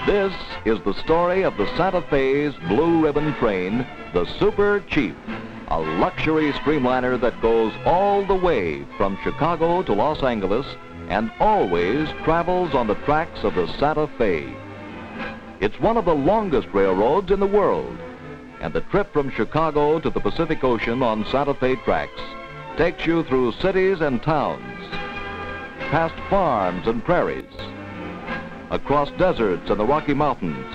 This is the story of the Santa Fe's Blue Ribbon train, the Super Chief, a luxury streamliner that goes all the way from Chicago to Los Angeles and always travels on the tracks of the Santa Fe. It's one of the longest railroads in the world, and the trip from Chicago to the Pacific Ocean on Santa Fe tracks takes you through cities and towns, past farms and prairies, across deserts and the Rocky Mountains,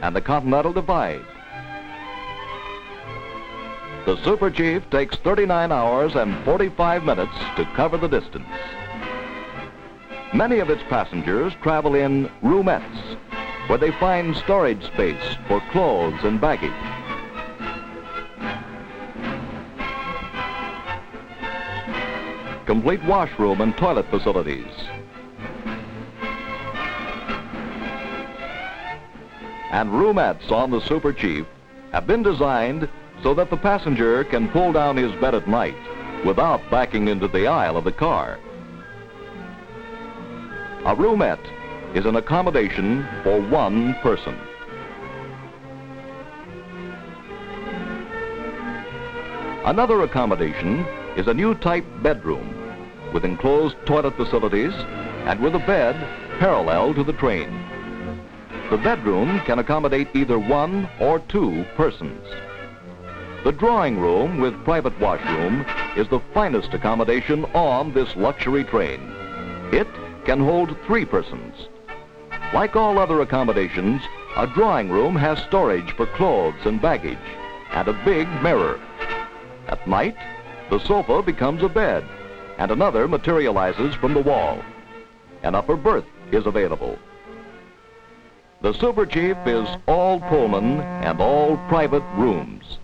and the Continental Divide. The Super Chief takes 39 hours and 45 minutes to cover the distance. Many of its passengers travel in roomettes, where they find storage space for clothes and baggage. Complete washroom and toilet facilities. And roomettes on the Super Chief have been designed so that the passenger can pull down his bed at night without backing into the aisle of the car. A roomette is an accommodation for one person. Another accommodation is a new type bedroom with enclosed toilet facilities and with a bed parallel to the train. The bedroom can accommodate either one or two persons. The drawing room with private washroom is the finest accommodation on this luxury train. It can hold 3 persons. Like all other accommodations, a drawing room has storage for clothes and baggage and a big mirror. At night, the sofa becomes a bed and another materializes from the wall. An upper berth is available. The Super Chief is all Pullman and all private rooms.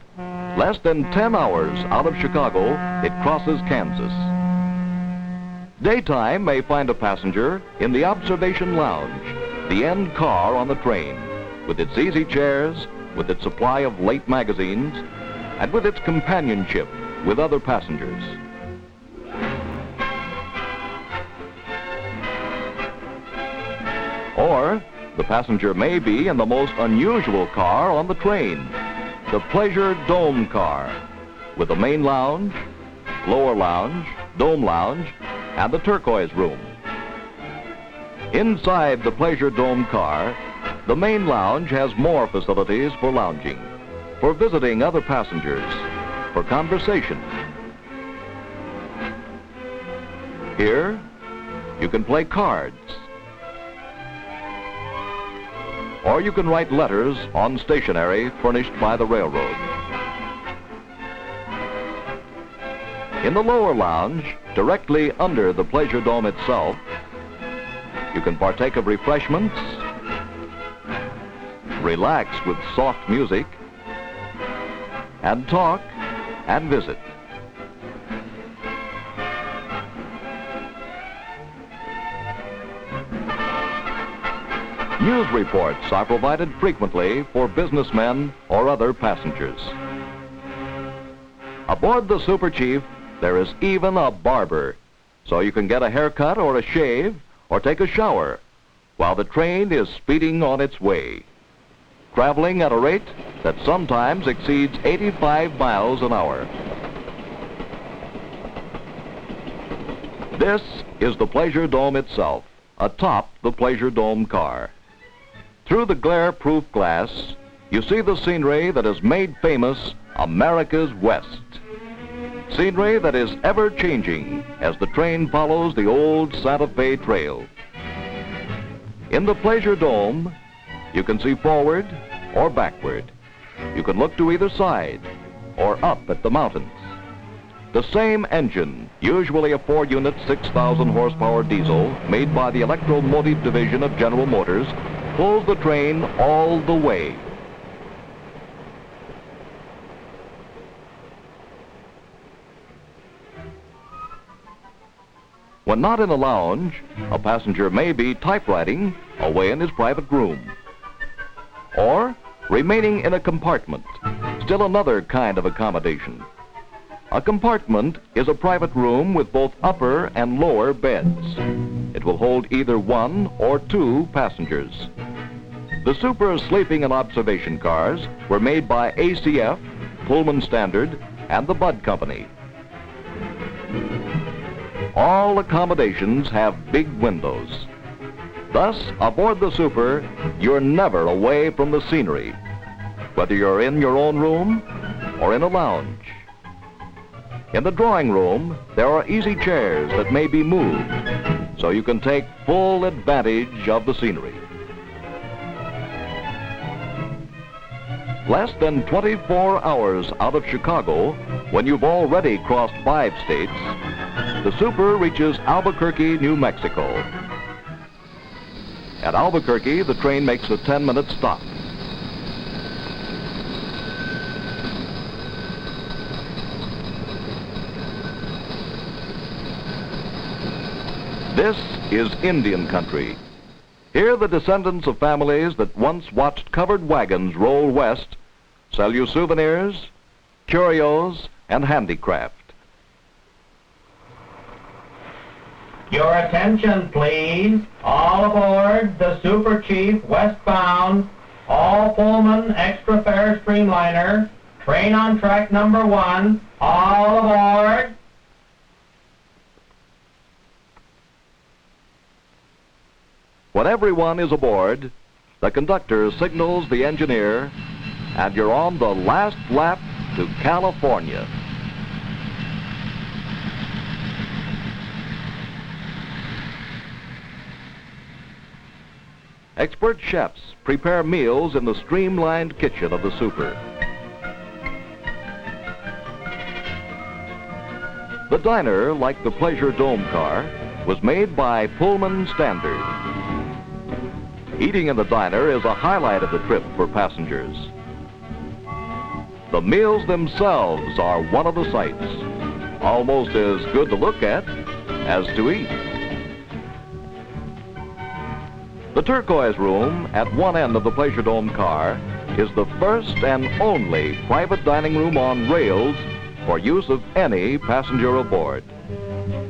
Less than 10 hours out of Chicago, it crosses Kansas. Daytime may find a passenger in the observation lounge, the end car on the train, with its easy chairs, with its supply of late magazines, and with its companionship with other passengers. Or the passenger may be in the most unusual car on the train, the Pleasure Dome car, with the main lounge, lower lounge, dome lounge, and the turquoise room. Inside the Pleasure Dome car, the main lounge has more facilities for lounging, for visiting other passengers, for conversation. Here, you can play cards, or you can write letters on stationery furnished by the railroad. In the lower lounge, directly under the Pleasure Dome itself, you can partake of refreshments, relax with soft music, and talk and visit. News reports are provided frequently for businessmen or other passengers. Aboard the Super Chief, there is even a barber, so you can get a haircut or a shave or take a shower while the train is speeding on its way, traveling at a rate that sometimes exceeds 85 miles an hour. This is the Pleasure Dome itself, atop the Pleasure Dome car. Through the glare-proof glass, you see the scenery that has made famous America's West. Scenery that is ever-changing as the train follows the old Santa Fe Trail. In the Pleasure Dome, you can see forward or backward. You can look to either side or up at the mountains. The same engine, usually a 4-unit, 6,000 horsepower diesel made by the Electromotive Division of General Motors, pulls the train all the way. When not in a lounge, a passenger may be typewriting away in his private room, or remaining in a compartment, still another kind of accommodation. A compartment is a private room with both upper and lower beds. It will hold either 1 or 2 passengers. The Super sleeping and observation cars were made by ACF, Pullman Standard, and the Bud Company. All accommodations have big windows. Thus, aboard the Super, you're never away from the scenery, whether you're in your own room or in a lounge. In the drawing room, there are easy chairs that may be moved, so you can take full advantage of the scenery. Less than 24 hours out of Chicago, when you've already crossed 5 states, the Super reaches Albuquerque, New Mexico. At Albuquerque, the train makes a 10-minute stop. This is Indian country. Here, the descendants of families that once watched covered wagons roll west sell you souvenirs, curios, and handicraft. Your attention, please. All aboard the Super Chief westbound, all Pullman extra fare streamliner, train on track number 1, all aboard. When everyone is aboard, the conductor signals the engineer, and you're on the last lap to California. Expert chefs prepare meals in the streamlined kitchen of the Super. The diner, like the Pleasure Dome car, was made by Pullman Standard. Eating in the diner is a highlight of the trip for passengers. The meals themselves are one of the sights, almost as good to look at as to eat. The turquoise room at one end of the Pleasure Dome car is the first and only private dining room on rails for use of any passenger aboard.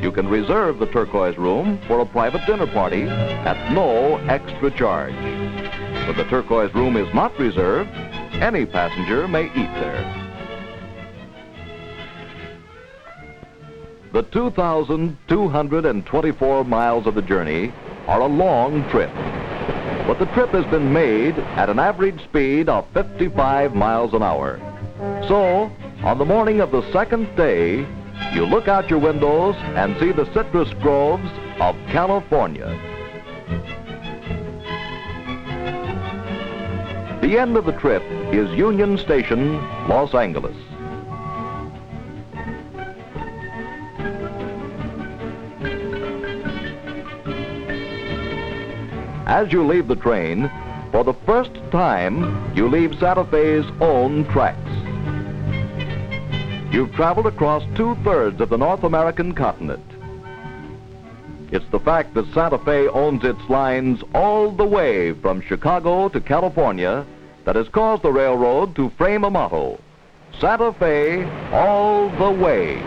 You can reserve the turquoise room for a private dinner party at no extra charge. When the turquoise room is not reserved, any passenger may eat there. The 2,224 miles of the journey are a long trip, but the trip has been made at an average speed of 55 miles an hour. So, on the morning of the second day, you look out your windows and see the citrus groves of California. The end of the trip is Union Station, Los Angeles. As you leave the train, for the first time, you leave Santa Fe's own tracks. You've traveled across 2/3 of the North American continent. It's the fact that Santa Fe owns its lines all the way from Chicago to California that has caused the railroad to frame a motto: Santa Fe all the way.